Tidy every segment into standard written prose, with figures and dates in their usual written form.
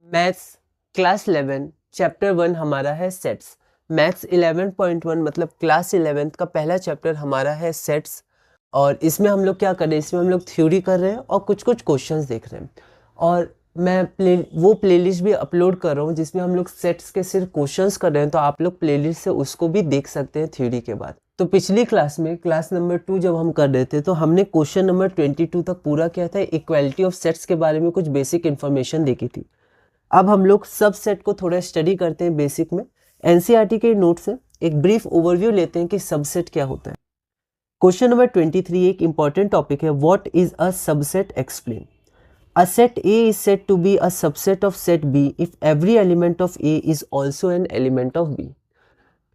Maths class 11 chapter 1 हमारा है sets. Maths 11.1 मतलब क्लास 11 का पहला चैप्टर हमारा है सेट्स। और इसमें हम लोग क्या कर रहे हैं, इसमें हम लोग थ्योरी कर रहे हैं और कुछ कुछ क्वेश्चंस देख रहे हैं। और मैं वो प्लेलिस्ट भी अपलोड कर रहा हूँ जिसमें हम लोग सेट्स के सिर्फ क्वेश्चंस कर रहे हैं, तो आप लोग प्लेलिस्ट से उसको भी देख सकते हैं थ्योरी के बाद। तो पिछली क्लास में क्लास नंबर 2 जब हम कर रहे थे तो हमने क्वेश्चन नंबर 22 तक पूरा किया था। इक्वालिटी ऑफ सेट्स के बारे में कुछ बेसिक इन्फॉर्मेशन देखी थी। अब हम लोग सब सेट को थोड़ा स्टडी करते हैं बेसिक में। एनसीईआरटी के नोट से एक ब्रीफ ओवरव्यू लेते हैं कि सबसेट क्या होता है। क्वेश्चन नंबर 23 एक इंपॉर्टेंट टॉपिक है, what is a subset, explain. A set A is said to be a subset of set B if every element of A is also an element of B.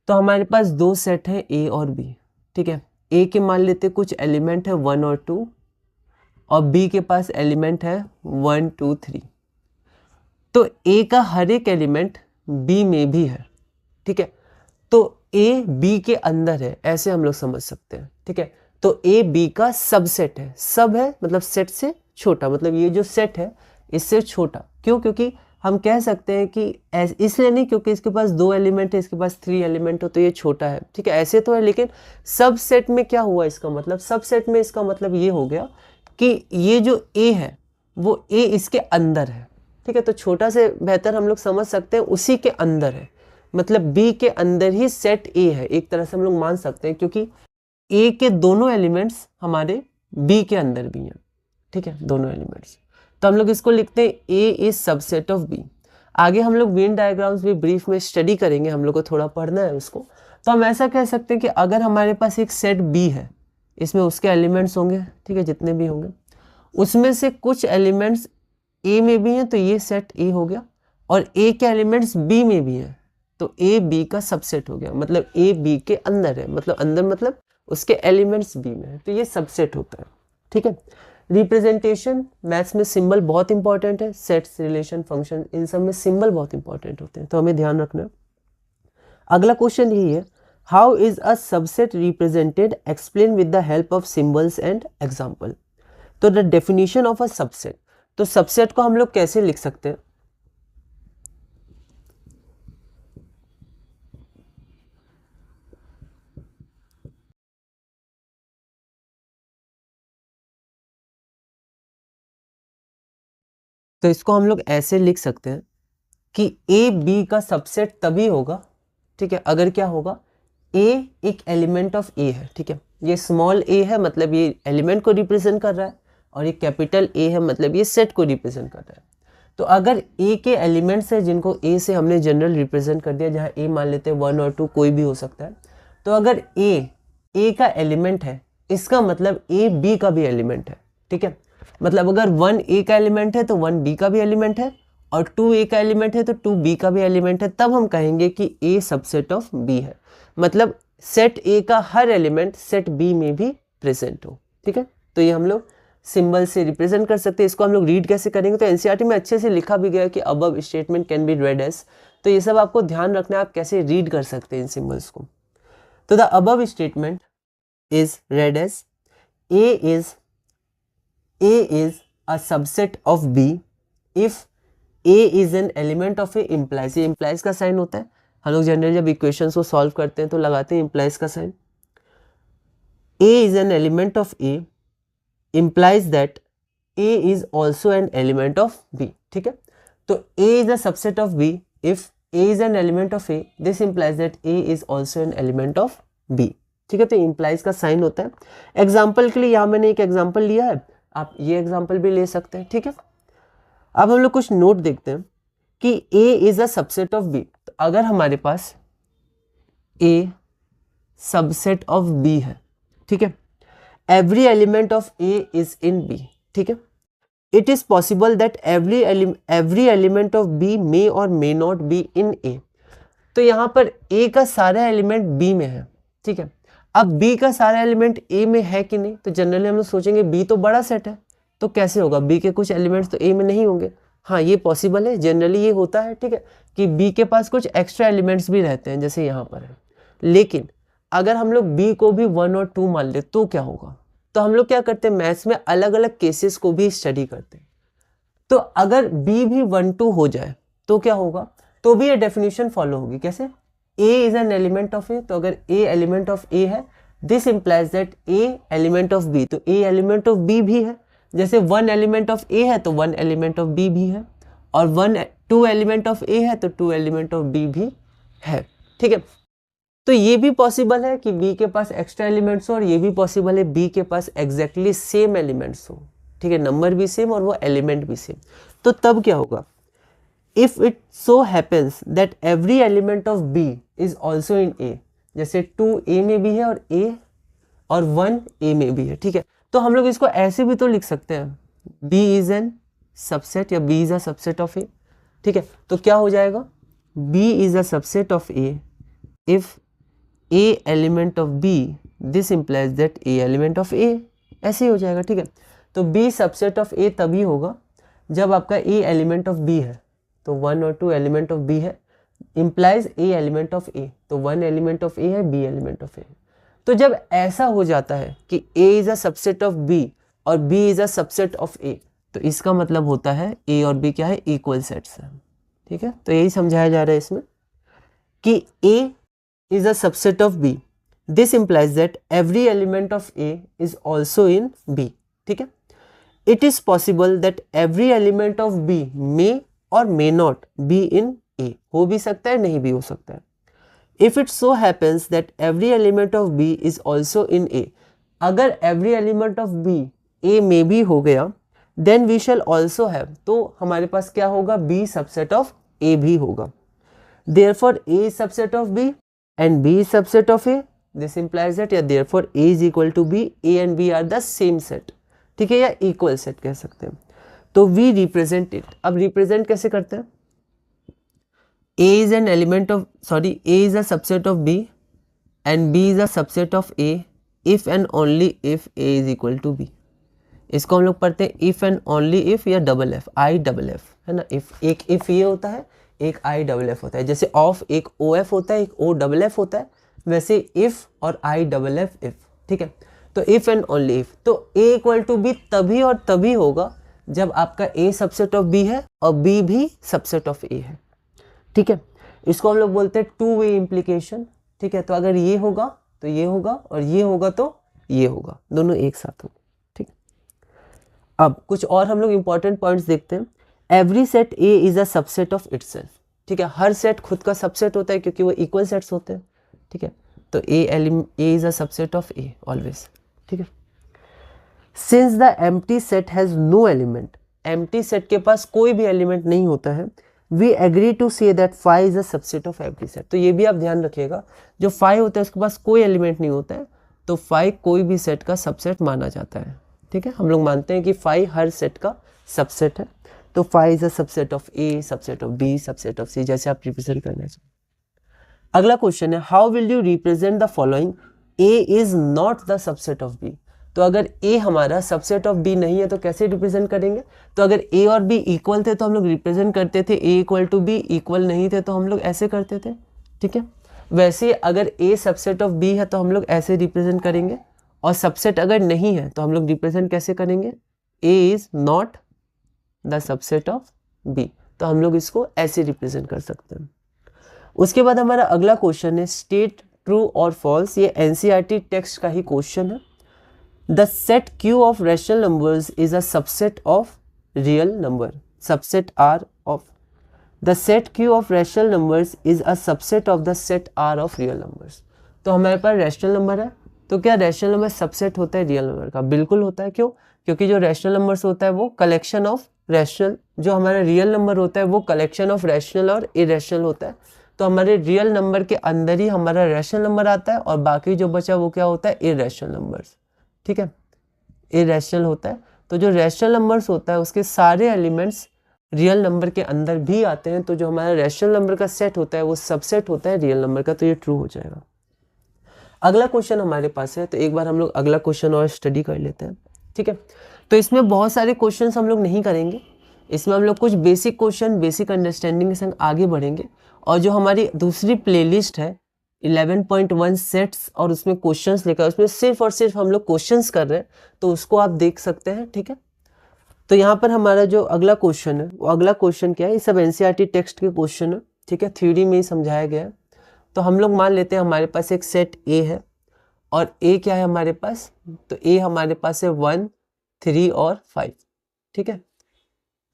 तो हमारे पास दो set है ए और B, ठीक है। ए के मान लेते कुछ एलिमेंट है 1 और 2 और बी के पास एलिमेंट है 1 2 3। तो ए का हर एक एलिमेंट बी में भी है, ठीक है। तो ए बी के अंदर है, ऐसे हम लोग समझ सकते हैं, ठीक है। तो ए बी का सबसेट है। सब है मतलब सेट से छोटा, मतलब ये जो सेट है इससे छोटा। क्यों? क्योंकि हम कह सकते हैं कि इसलिए नहीं क्योंकि इसके पास 2 एलिमेंट है, इसके पास 3 एलिमेंट हो तो ये छोटा है, ठीक है। ऐसे तो है, लेकिन सब सेट में क्या हुआ इसका मतलब, सब सेट में इसका मतलब ये हो गया कि ये जो ए है वो ए इसके अंदर है, ठीक है। तो छोटा से बेहतर हम लोग समझ सकते हैं उसी के अंदर है, मतलब बी के अंदर ही सेट ए है, एक तरह से हम लोग मान सकते हैं, क्योंकि ए के दोनों एलिमेंट्स हमारे बी के अंदर भी हैं, ठीक है, दोनों एलिमेंट्स। तो हम लोग इसको लिखते हैं ए इज सबसेट ऑफ बी। आगे हम लोग वेन डायग्राम्स भी ब्रीफ में स्टडी करेंगे, हम लोग को थोड़ा पढ़ना है उसको। तो हम ऐसा कह सकते हैं कि अगर हमारे पास एक सेट बी है, इसमें उसके एलिमेंट्स होंगे, ठीक है, जितने भी होंगे, उसमें से कुछ एलिमेंट्स ए में भी हैं तो ये सेट ए हो गया, और ए के एलिमेंट्स बी में भी हैं तो ए बी का सबसेट हो गया, मतलब ए बी के अंदर है, मतलब अंदर मतलब उसके एलिमेंट्स बी में है, तो ये सबसेट होता है, ठीक है। रिप्रेजेंटेशन मैथ्स में सिंबल बहुत इंपॉर्टेंट है, सेट्स, रिलेशन, फंक्शन, इन सब में सिंबल बहुत इंपॉर्टेंट होते हैं, तो हमें ध्यान रखना है। अगला क्वेश्चन यही है, how is a subset represented, explain with the help of symbols and example. तो the definition of a subset, तो सबसेट को हम लोग कैसे लिख सकते हैं। तो इसको हम लोग ऐसे लिख सकते हैं कि ए बी का सबसेट तभी होगा, ठीक है, अगर क्या होगा, ए एक एलिमेंट ऑफ ए है, ठीक है। ये स्मॉल ए है मतलब ये एलिमेंट को रिप्रेजेंट कर रहा है, और ये कैपिटल ए है मतलब ये सेट को रिप्रेजेंट कर रहा है। तो अगर ए के एलिमेंट्स है जिनको ए से हमने जनरल रिप्रेजेंट कर दिया, जहाँ ए मान लेते हैं 1 और 2 कोई भी हो सकता है, तो अगर ए का एलिमेंट है इसका मतलब ए बी का भी एलिमेंट है, ठीक है। मतलब अगर 1 ए का एलिमेंट है तो 1 बी का भी एलिमेंट है, और 2 ए का एलिमेंट है तो 2 बी का भी एलिमेंट है, तब हम कहेंगे कि ए सबसेट ऑफ बी है, मतलब सेट ए का हर एलिमेंट सेट बी में भी प्रेजेंट हो, ठीक है। तो ये हम लोग सिंबल से रिप्रेजेंट कर सकते हैं। इसको हम लोग रीड कैसे करेंगे, तो एनसीईआरटी में अच्छे से लिखा भी गया कि above statement can be read as, तो ये सब आपको ध्यान रखना है आप कैसे रीड कर सकते हैं इन सिंबल्स को। तो the above statement is read as A is a subset of B if A is an element of A, implies, ये इम्प्लाइज का साइन होता है, हम लोग जनरली जब इक्वेशंस को सॉल्व करते हैं तो लगाते हैं इम्प्लाइज का sign. A is an element of A implies that A is also an element of B, ठीक है। तो A is a subset of B if A is an element of A, this implies that A is also an element of B, ठीक है। तो implies का sign होता है। Example के लिए यहाँ मैंने एक एग्जाम्पल लिया है, आप ये एग्जाम्पल भी ले सकते हैं, ठीक है। अब हम लोग कुछ नोट देखते हैं कि A is a subset of B, तो अगर हमारे पास A सबसेट ऑफ B है, ठीक है, every element of A is in B, ठीक है। It is possible that every element of B may or may not be in A, तो यहाँ पर A का सारा एलिमेंट B में है, ठीक है। अब B का सारा एलिमेंट A में है कि नहीं, तो जनरली हम लोग सोचेंगे B तो बड़ा सेट है, तो कैसे होगा, B के कुछ एलिमेंट्स तो A में नहीं होंगे। हाँ, ये पॉसिबल है, जनरली ये होता है, ठीक है, कि B के पास कुछ एक्स्ट्रा एलिमेंट्स भी रहते हैं जैसे यहाँ पर है। लेकिन अगर हम लोग B को भी 1 और 2 मान ले तो क्या होगा, तो हम लोग क्या करते हैं, मैथ्स में अलग अलग केसेस को भी स्टडी करते हैं। तो अगर B भी 1 2 हो जाए, तो क्या होगा, तो भी ये डेफिनेशन फॉलो होगी। कैसे, A is an element of A, तो अगर A एलिमेंट ऑफ A है, this implies that A element of B, तो A एलिमेंट ऑफ B भी है। जैसे 1 एलिमेंट ऑफ A है तो 1 एलिमेंट ऑफ B भी है, और 2 एलिमेंट ऑफ A है तो 2 एलिमेंट ऑफ B भी है। ठीक है, तो ये भी पॉसिबल है कि B के पास एक्स्ट्रा एलिमेंट्स हो, और ये भी पॉसिबल है B के पास एग्जैक्टली सेम एलिमेंट्स हो। ठीक है, नंबर भी सेम और वो एलिमेंट भी सेम। तो तब क्या होगा, if it so happens that every element of B is also in A, जैसे 2 A में भी है और 1 A में भी है। ठीक है, तो हम लोग इसको ऐसे भी तो लिख सकते हैं, B इज एन सबसेट या B is a subset of A। ठीक है, तो क्या हो जाएगा, B is a subset of A if A element of B, this implies that A element of A, ऐसे ही हो जाएगा। ठीक है, तो B सबसेट ऑफ A तभी होगा जब आपका A एलिमेंट ऑफ B है, तो 1 और 2 एलिमेंट ऑफ B है, implies A element of A, तो 1 एलिमेंट ऑफ A है, B एलिमेंट ऑफ A। तो जब ऐसा हो जाता है कि A is a subset of B और B is a subset of A, तो इसका मतलब होता है A और B क्या है, इक्वल सेट्स है। ठीक है, तो यही समझाया जा रहा है इसमें कि A is a subset of B. This implies that every element of A is also in B. ठीक है, it is possible that every element of B may or may not be in A. हो भी सकता है, नहीं भी हो सकता है। If it so happens that every element of B is also in A, अगर every element of B A में भी हो गया, then we shall also have, तो हमारे पास क्या होगा, B subset of A भी होगा। Therefore A is subset of B and B is subset of A. This implies that, yeah, therefore A is equal to B. A and B are the same set. ठीक है, या equal set कह सकते हैं। तो we represent it. अब represent कैसे करते हैं, A is an element of, sorry, A is a subset of B and B is a subset of A if and only if A is equal to B. इसको हम लोग पढ़ते हैं if and only if या double F, I double F है ना। if, एक if ये होता है, एक I डबल F होता है। जैसे ऑफ एक OF होता है, एक O डबल F होता है, वैसे if और I डबल F if। ठीक है, तो if and only if, तो A इक्वल टू B तभी और तभी होगा जब आपका A सबसेट ऑफ B है और B भी सबसेट ऑफ A है। ठीक है, इसको हम लोग बोलते हैं टू वे इम्प्लीकेशन। ठीक है, तो अगर ये होगा तो ये होगा और ये होगा तो ये होगा, दोनों एक साथ होगा। ठीक, अब कुछ और हम लोग इंपॉर्टेंट पॉइंट्स देखते हैं। Every set A is a subset of itself. ठीक है, हर सेट खुद का सबसेट होता है क्योंकि वो इक्वल सेट्स होते हैं। ठीक है, तो A is a subset of A always. ठीक है, since the empty set has no element, empty set के पास कोई भी एलिमेंट नहीं होता है, we agree to say that phi is a subset of every set. तो ये भी आप ध्यान रखिएगा, जो फाई होता है उसके पास कोई एलिमेंट नहीं होता है, तो फाई कोई भी सेट का सबसेट माना जाता है। ठीक है, हम लोग मानते हैं कि फाई हर सेट का सबसेट है, तो phi is a subset of A, subset of B, subset of C, जैसे आप रिप्रेजेंट करना चाहिए। अगला क्वेश्चन है, how will you represent the following, A is not the subset of B। तो अगर A हमारा सबसेट ऑफ B नहीं है तो कैसे रिप्रेजेंट करेंगे, तो अगर A और B इक्वल थे तो हम लोग रिप्रेजेंट करते थे A equal to B, equal नहीं थे तो हम लोग ऐसे करते थे। ठीक है, वैसे अगर A सबसेट ऑफ B है तो हम लोग ऐसे रिप्रेजेंट करेंगे, और सबसेट अगर नहीं है तो हम लोग रिप्रेजेंट कैसे करेंगे, A is not the subset of B, तो हम लोग इसको ऐसे रिप्रेजेंट कर सकते हैं। उसके बाद हमारा अगला क्वेश्चन है, स्टेट ट्रू और फॉल्स। ये NCERT टेक्स्ट का ही क्वेश्चन है। The set Q of rational numbers is a subset of real number, subset R of the set Q of rational numbers is a subset of the set R of real numbers. तो हमारे पास rational number है, तो क्या rational number subset होता है real number का? बिल्कुल होता है। क्यों? क्योंकि जो रैशनल नंबर्स होता है वो कलेक्शन ऑफ रैशनल, जो हमारा रियल नंबर होता है वो कलेक्शन ऑफ रैशनल और इरेशनल होता है। तो हमारे रियल नंबर के अंदर ही हमारा रैशनल नंबर आता है और बाकी जो बचा वो क्या होता है, इरेशनल नंबर्स। ठीक है, इरेशनल होता है। तो जो रैशनल नंबर्स होता है उसके सारे एलिमेंट्स रियल नंबर के अंदर भी आते हैं, तो जो हमारा रैशनल नंबर का सेट होता है वो सबसेट होता है रियल नंबर का, तो ये ट्रू हो जाएगा। अगला क्वेश्चन हमारे पास है, तो एक बार हम लोग अगला क्वेश्चन और स्टडी कर लेते हैं। ठीक है, तो इसमें बहुत सारे क्वेश्चंस हम लोग नहीं करेंगे, इसमें हम लोग कुछ बेसिक क्वेश्चन, बेसिक अंडरस्टैंडिंग के संग आगे बढ़ेंगे। और जो हमारी दूसरी प्लेलिस्ट है 11.1 सेट्स और उसमें क्वेश्चंस लेकर, उसमें सिर्फ और सिर्फ हम लोग क्वेश्चंस कर रहे हैं, तो उसको आप देख सकते हैं। ठीक है, तो यहाँ पर हमारा जो अगला क्वेश्चन है, वो अगला क्वेश्चन क्या है, ये सब एनसीईआरटी टेक्स्ट के क्वेश्चन है, ठीक है, थ्योरी में ही समझाया गया है। तो हम लोग मान लेते हैं हमारे पास एक सेट ए है, और ए क्या है हमारे पास, तो ए हमारे पास है 1, 3 और 5, ठीक है।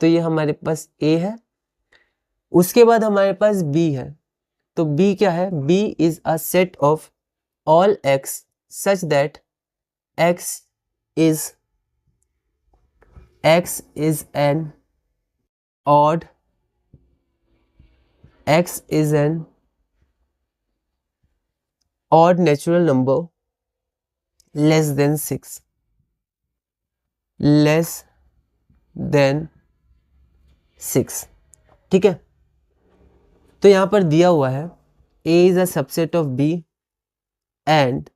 तो ये हमारे पास ए है। उसके बाद हमारे पास बी है, तो बी क्या है, B is a set of all x such that x is an odd natural number less than 6, ठीक है। तो यहां पर दिया हुआ है A is a subset of B and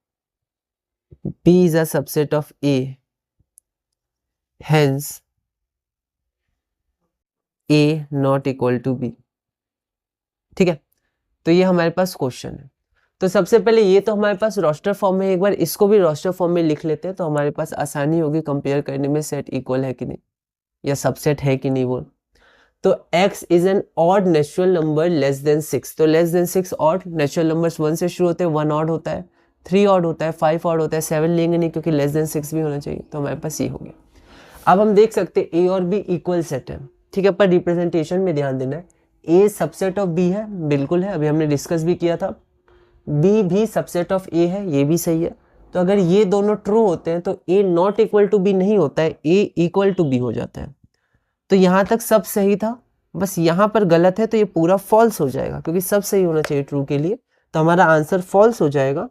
B is a subset of A, hence A not equal to B, ठीक है। तो ये हमारे पास क्वेश्चन है। तो सबसे पहले ये तो हमारे पास रोस्टर फॉर्म में, एक बार इसको भी रोस्टर फॉर्म में लिख लेते हैं तो हमारे पास आसानी होगी कंपेयर करने में, सेट इक्वल है कि नहीं या सबसेट है कि नहीं वो। तो x is an odd natural number less than 6, तो less than 6 odd natural numbers 1 से शुरू होते हैं, 1 ऑड होता है, 3 ऑड होता है, 5 ऑड होता है, 7 लेंगे नहीं क्योंकि लेस देन 6 भी होना चाहिए, तो हमारे पास ये हो गया। अब हम देख सकते हैं ए और बी इक्वल सेट है, ठीक है, पर रिप्रेजेंटेशन में ध्यान देना है, ए सबसेट ऑफ बी है, बिल्कुल है, अभी हमने डिस्कस भी किया था। बी भी सबसेट ऑफ ए है, ये भी सही है। तो अगर ये दोनों ट्रू होते हैं तो ए नॉट इक्वल टू बी नहीं होता है, ए इक्वल टू बी हो जाता है। तो यहाँ तक सब सही था, बस यहाँ पर गलत है तो ये पूरा फॉल्स हो जाएगा, क्योंकि सब सही होना चाहिए ट्रू के लिए, तो हमारा आंसर फॉल्स हो जाएगा।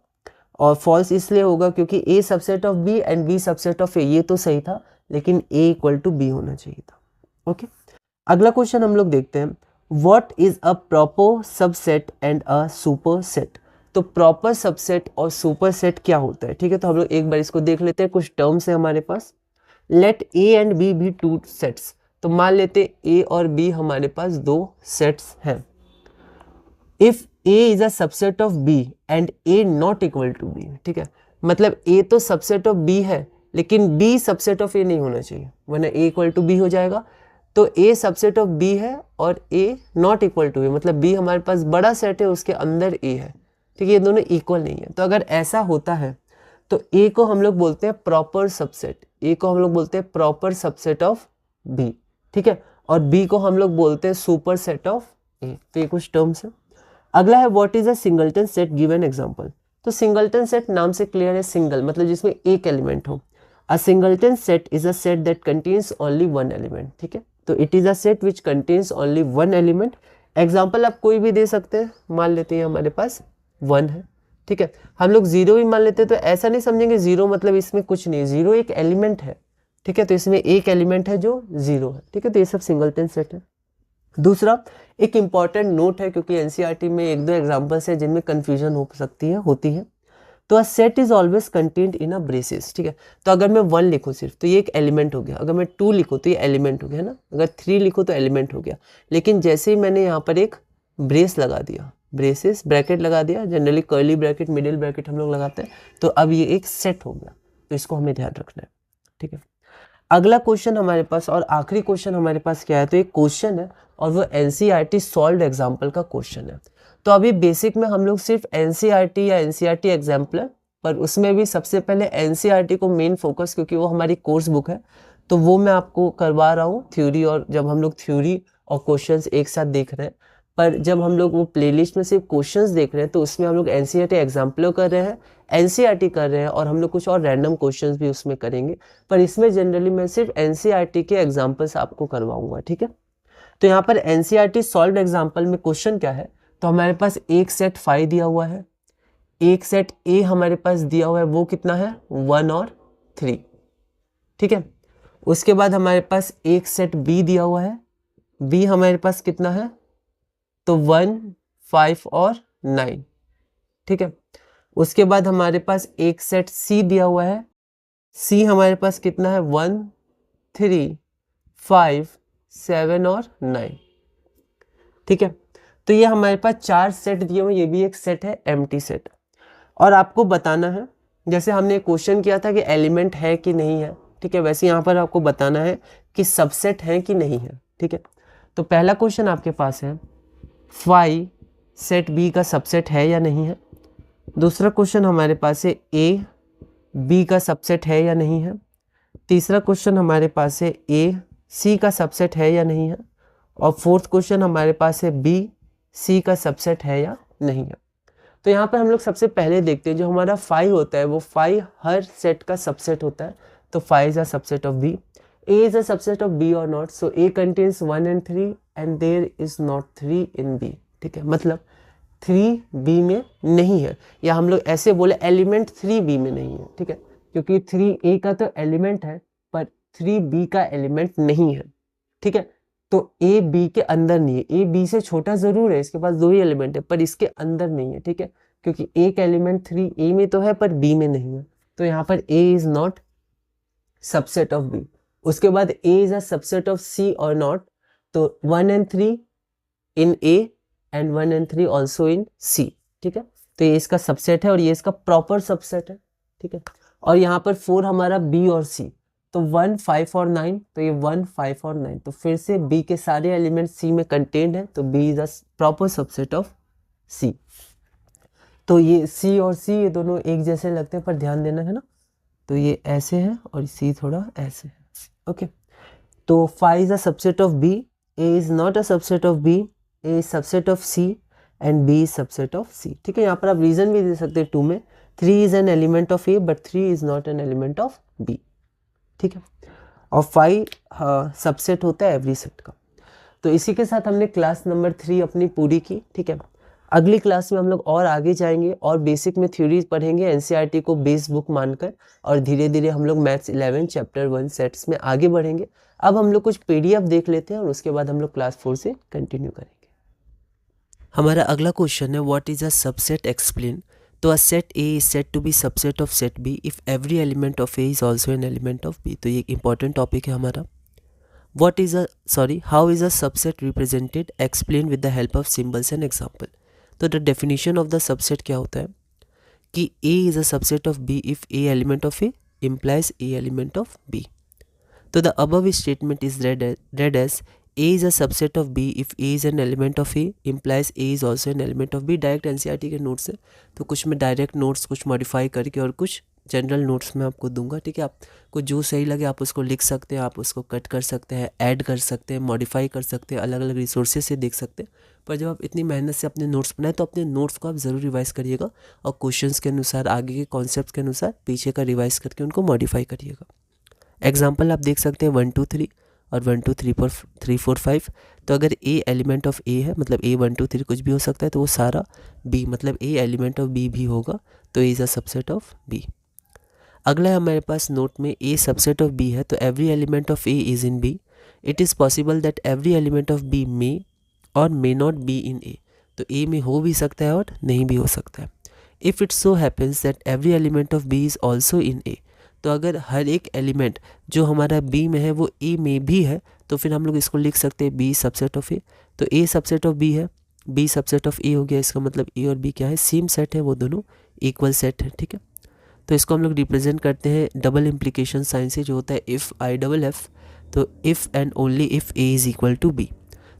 और फॉल्स इसलिए होगा क्योंकि A subset of B and B subset of A, ये तो सही था, लेकिन ए इक्वल टू बी होना चाहिए था। ओके, अगला क्वेश्चन हम लोग देखते हैं, what is a proper subset and a super set. तो प्रॉपर सबसेट और सुपर सेट क्या होता है, ठीक है। तो हम लोग एक बार इसको देख लेते हैं, कुछ टर्म्स है हमारे पास। लेट ए एंड बी भी टू सेट्स, तो मान लेते ए और बी हमारे पास दो सेट्स हैं। If A is a subset of B and A not equal to B, ठीक है, मतलब ए तो सबसेट ऑफ बी है लेकिन बी सबसेट ऑफ ए नहीं होना चाहिए, वरना ए इक्वल टू बी हो जाएगा। तो ए सबसेट ऑफ बी है और ए नॉट इक्वल टू बी, मतलब बी हमारे पास बड़ा सेट है, उसके अंदर ए है, ठीक है, ये दोनों इक्वल नहीं है। तो अगर ऐसा होता है तो ए को हम लोग बोलते हैं प्रॉपर सबसेट, ए को हम लोग बोलते हैं प्रॉपर सबसेट ऑफ बी, ठीक है, और बी को हम लोग बोलते हैं सुपर सेट ऑफ ए। तो ये कुछ टर्म्स है। अगला है what is a singleton set, give an example. तो सिंगलटन सेट नाम से क्लियर है, सिंगल मतलब जिसमें एक एलिमेंट हो। A singleton set is a set that contains only one element, ठीक है, तो it is a set which contains only one element. Example आप कोई भी दे सकते हैं, मान लेते हैं हमारे पास 1 है, ठीक है, हम लोग 0 भी मान लेते हैं, तो ऐसा नहीं समझेंगे 0 मतलब इसमें कुछ नहीं है, 0 एक एलिमेंट है, ठीक है, तो इसमें एक एलिमेंट है जो 0 है, ठीक है, तो ये सब सिंगलटन सेट है। दूसरा एक इंपॉर्टेंट नोट है, क्योंकि एनसीईआरटी में एक दो एग्जांपल्स है जिनमें कंफ्यूजन हो सकती है, होती है। तो a set is always contained in a braces, ठीक है, तो अगर मैं 1 लिखूँ सिर्फ तो ये एक एलिमेंट हो गया, अगर मैं 2 लिखूँ तो ये एलिमेंट हो गया, है ना, अगर 3 लिखूँ तो एलिमेंट हो गया। लेकिन जैसे ही मैंने यहाँ पर एक ब्रेस लगा दिया, ब्रेसेस ब्रैकेट लगा दिया, generally curly bracket middle bracket हम लोग लगाते हैं, तो अब ये एक सेट हो गया, तो इसको हमें ध्यान रखना है, ठीक है। अगला क्वेश्चन हमारे पास और आखिरी क्वेश्चन हमारे पास क्या है, तो एक क्वेश्चन है और वो एनसीईआरटी सॉल्व्ड एग्जाम्पल का क्वेश्चन है। तो अभी बेसिक में हम लोग सिर्फ एनसीईआरटी या एनसीईआरटी एग्जाम्पलर, पर उसमें भी सबसे पहले एनसीईआरटी को मेन फोकस, क्योंकि वो हमारी कोर्स बुक है, तो वो मैं आपको करवा रहा हूँ थ्योरी, और जब हम लोग थ्योरी और क्वेश्चंस एक साथ देख रहे हैं, पर जब हम लोग वो प्लेलिस्ट में सिर्फ क्वेश्चंस देख रहे हैं तो उसमें हम लोग एनसीईआरटी एग्जाम्पलर कर रहे हैं, एनसीईआरटी कर रहे हैं, और हम लोग कुछ और रैंडम क्वेश्चंस भी उसमें करेंगे, पर इसमें जनरली मैं सिर्फ एनसीईआरटी के एग्जाम्पल्स आपको करवाऊंगा, ठीक है। तो यहाँ पर एनसीईआरटी सॉल्व्ड एग्जाम्पल में क्वेश्चन क्या है, तो हमारे पास एक सेट 5 दिया हुआ है, एक सेट ए हमारे पास दिया हुआ है, वो कितना है 1 और 3, ठीक है। उसके बाद हमारे पास एक सेट बी दिया हुआ है, बी हमारे पास कितना है, तो 1, 5 और 9, ठीक है। उसके बाद हमारे पास एक सेट सी दिया हुआ है, सी हमारे पास कितना है 1, 3, 5, 7 और 9, ठीक है। तो ये हमारे पास 4 सेट दिए हुए, ये भी एक सेट है एम्प्टी सेट। और आपको बताना है, जैसे हमने क्वेश्चन किया था कि एलिमेंट है कि नहीं है, ठीक है, वैसे यहाँ पर आपको बताना है कि सबसेट है कि नहीं है। ठीक है, तो पहला क्वेश्चन आपके पास है फाई सेट बी का सबसेट है या नहीं है। दूसरा क्वेश्चन हमारे पास है ए बी का सबसेट है या नहीं है। तीसरा क्वेश्चन हमारे पास है ए सी का सबसेट है या नहीं है। और फोर्थ क्वेश्चन हमारे पास है बी सी का सबसेट है या नहीं है। तो यहाँ पर हम लोग सबसे पहले देखते हैं जो हमारा फाई होता है वो फाई हर सेट का सबसेट होता है। तो phi is a subset of B, A is a subset of B और not. So A contains 1 and 3 and there is not 3 in B. ठीक है, मतलब 3 बी में नहीं है, या हम लोग ऐसे बोले एलिमेंट 3 बी में नहीं है। ठीक है, क्योंकि 3 ए का तो एलिमेंट है पर 3 बी का एलिमेंट नहीं है। ठीक है, तो ए बी के अंदर नहीं है, ए बी से छोटा जरूर है, इसके पास 2 ही एलिमेंट है पर इसके अंदर नहीं है। ठीक है, क्योंकि एक एलिमेंट 3 ए में तो है पर बी में नहीं है, तो यहाँ पर A is not subset of B. उसके बाद A is a subset of C और नॉट। तो 1 and 3 in A and 1 and 3 also in C. ठीक है, तो ये इसका सबसेट है और ये इसका प्रॉपर सबसेट है। ठीक है, और यहाँ पर 4 हमारा बी और सी, तो 1 5 और 9, तो ये 1 5 और 9, तो फिर से बी के सारे एलिमेंट सी में कंटेन्ड है, तो B is a proper subset of C. तो ये सी और सी ये दोनों एक जैसे लगते हैं पर ध्यान देना है ना, तो ये ऐसे है और सी थोड़ा ऐसे है। ओके, तो phi is a subset of B, A is not a subset of B, A is subset of C and B is subset of C. ठीक है, यहाँ पर आप रीजन भी दे सकते हैं 2 में, 3 is an element of A but 3 is not an element of B. ठीक है, और फाई सबसेट होता है एवरी सेट का। तो इसी के साथ हमने क्लास नंबर 3 अपनी पूरी की। ठीक है, अगली क्लास में हम लोग और आगे जाएंगे और बेसिक में थ्योरीज पढ़ेंगे एनसीईआरटी को बेस बुक मानकर, और धीरे धीरे हम लोग मैथ्स 11 चैप्टर 1 सेट्स में आगे बढ़ेंगे। अब हम लोग कुछ पीडीएफ देख लेते हैं और उसके बाद हम लोग क्लास 4 से कंटिन्यू करेंगे। हमारा अगला क्वेश्चन है what is a subset explain. तो a set A is set to be subset of set B if every element of A is also an element of B. तो ये एक इंपॉर्टेंट टॉपिक है हमारा। How is a subset represented, explain with the help of symbols and example. तो the definition of the subset क्या होता है कि A is a subset of B if A element of A implies A element of B. तो द above statement is read as A is a subset of B if A is an element of A implies A is also an element of B। Direct NCERT के notes है, तो कुछ मैं direct notes कुछ modify करके और कुछ general notes में आपको दूंगा। ठीक है, आपको जो सही लगे आप उसको लिख सकते हैं, आप उसको कट कर सकते हैं, ऐड कर सकते हैं, मॉडिफाई कर सकते हैं, अलग अलग रिसोर्सेज से देख सकते हैं। पर जब आप इतनी मेहनत से अपने नोट्स बनाए तो अपने नोट्स को आप ज़रूर रिवाइज़ करिएगा और क्वेश्चंस के अनुसार आगे के कॉन्सेप्ट के अनुसार पीछे का रिवाइज़ करके उनको मॉडिफाई करिएगा। एग्जाम्पल आप देख सकते हैं 1 2 3 और 1 2 3 3 4 5। तो अगर ए एलिमेंट ऑफ ए है मतलब ए 1 2 3 कुछ भी हो सकता है, तो वो सारा बी मतलब ए एलिमेंट ऑफ बी भी होगा, तो A is a subset of B. अगला है हमारे पास नोट में ए सबसेट ऑफ बी है, तो every element of A is in B. It is possible that every element of B may और may not be in A. तो ए में हो भी सकता है और नहीं भी हो सकता है। If it so happens that every element of B is also in A. तो अगर हर एक एलिमेंट जो हमारा बी में है वो ए में भी है, तो फिर हम लोग इसको लिख सकते हैं बी सबसेट ऑफ ए। तो ए सबसेट ऑफ बी है, बी सबसेट ऑफ ए हो गया, इसका मतलब ए और बी क्या है, सेम सेट है, वो दोनों इक्वल सेट है। ठीक है, तो इसको हम लोग रिप्रेजेंट करते हैं डबल इम्प्लीकेशन साइन से, जो होता है इफ़ आई डबल एफ। तो if and only if A is equal to B.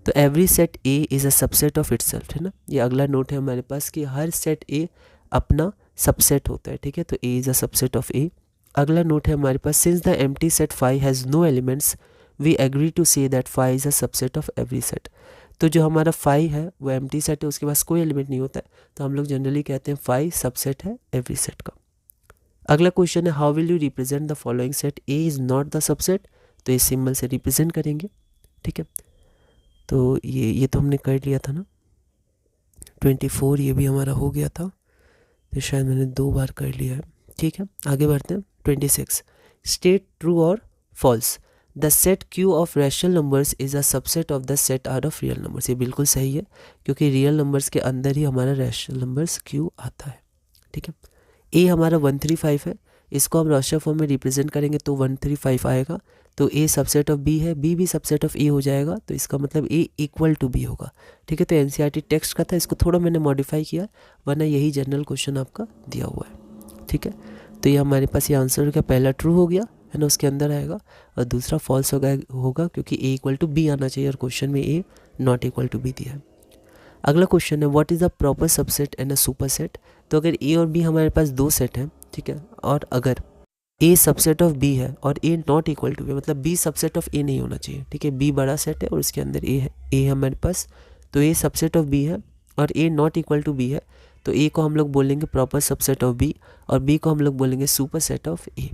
तो every set A is a subset of itself, है ना। ये अगला नोट है हमारे पास कि हर सेट ए अपना सबसेट होता है। ठीक है, तो A is a subset of A. अगला नोट है हमारे पास since the empty set phi has no elements we agree to say that phi is a subset of every set. तो जो हमारा फाई है वो एम्प्टी सेट है, उसके पास कोई एलिमेंट नहीं होता है, तो हम लोग जनरली कहते हैं फाई सबसेट है एवरी सेट का। अगला क्वेश्चन है how will you represent the following set, A is not the subset. तो इस सिंबल से रिप्रेजेंट करेंगे। ठीक है, तो ये तो हमने कर लिया था ना, 24 ये भी हमारा हो गया था, तो शायद मैंने 2 बार कर लिया है। ठीक है, आगे बढ़ते हैं। 26 स्टेट ट्रू और false. The set Q of rational numbers is a subset of the set R of real numbers. ये बिल्कुल सही है, क्योंकि रियल नंबर्स के अंदर ही हमारा रैशनल नंबर्स क्यू आता है। ठीक है, ए हमारा 135 है, इसको हम रॉशर फॉर्म में रिप्रेजेंट करेंगे तो 135 आएगा। तो ए सबसेट ऑफ बी है, बी भी सबसेट ऑफ ए हो जाएगा, तो इसका मतलब ए इक्वल टू बी होगा। ठीक है, तो एनसीईआरटी टेक्स्ट का था, इसको थोड़ा मैंने मॉडिफाई किया, वरना यही जनरल क्वेश्चन आपका दिया हुआ है। ठीक है, तो ये हमारे पास ये आंसर का पहला ट्रू हो गया है ना, उसके अंदर आएगा, और दूसरा फॉल्स होगा क्योंकि ए इक्वल टू बी आना चाहिए और क्वेश्चन में ए नॉट इक्वल टू बी दिया है। अगला क्वेश्चन है what is a proper subset and a super set. तो अगर ए और बी हमारे पास दो सेट हैं, ठीक है, और अगर ए सबसेट ऑफ बी है और ए नॉट इक्वल टू बी, मतलब बी सबसेट ऑफ ए नहीं होना चाहिए, ठीक है, बी बड़ा सेट है और इसके अंदर ए है, ए हमारे पास, तो ए सबसेट ऑफ बी है और ए नॉट इक्वल टू बी है, तो ए को हम लोग बोलेंगे प्रॉपर सबसेट ऑफ बी और बी को हम लोग बोलेंगे सुपर सेट ऑफ ए।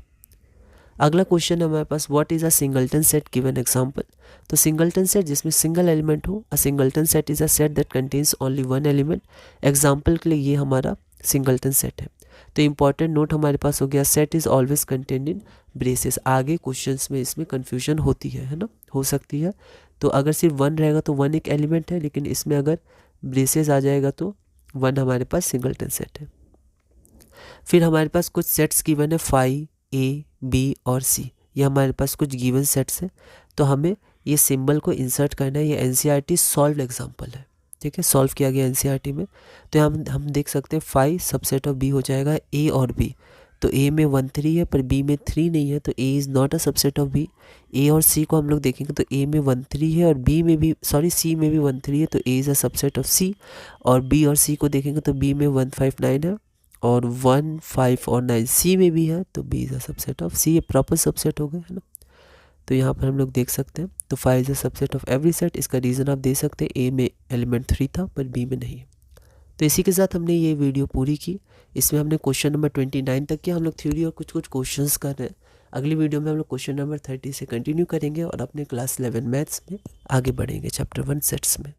अगला क्वेश्चन है हमारे पास what is a singleton set, given example. तो सिंगलटन सेट जिसमें सिंगल एलिमेंट हो, a singleton set is a set that contains only one element. Example के लिए ये हमारा सिंगलटन सेट है। तो इंपॉर्टेंट नोट हमारे पास हो गया set is always contained in braces. आगे क्वेश्चंस में इसमें कन्फ्यूजन होती है ना, हो सकती है। तो अगर सिर्फ वन रहेगा तो वन एक एलिमेंट है, लेकिन इसमें अगर ब्रेसेस आ जाएगा तो वन हमारे पास सिंगलटन सेट है। फिर हमारे पास कुछ सेट्स गिवन है 5 ए बी और सी, ये हमारे पास कुछ गिवन सेट्स हैं। तो हमें ये सिंबल को इंसर्ट करना है। ये एनसीईआरटी सॉल्व एग्जांपल है, ठीक है, सॉल्व किया गया एनसीईआरटी में। तो हम देख सकते हैं 5 सबसेट ऑफ बी हो जाएगा ए और बी। तो ए में 1 3 है पर बी में 3 नहीं है, तो A is not a subset of B. A और सी को हम लोग देखेंगे तो ए में 1 3 है और बी में भी सी में भी 1 3 है, तो A is a subset of C. और बी और सी को देखेंगे तो बी में 1 5 9 है और 1 5 और 9 सी में भी है, तो B is a subset of C. ये प्रॉपर सबसेट हो गए, है ना। तो यहाँ पर हम लोग देख सकते हैं, तो 5 is a subset of every set. इसका रीज़न आप दे सकते हैं, ए में एलिमेंट 3 था पर बी में नहीं। तो इसी के साथ हमने ये वीडियो पूरी की। इसमें हमने क्वेश्चन नंबर 29 तक किया। हम लोग थ्योरी और कुछ क्वेश्चंस कर रहे हैं। अगली वीडियो में हम लोग क्वेश्चन नंबर 30 से कंटिन्यू करेंगे और अपने क्लास 11 मैथ्स में आगे बढ़ेंगे, चैप्टर 1 सेट्स में।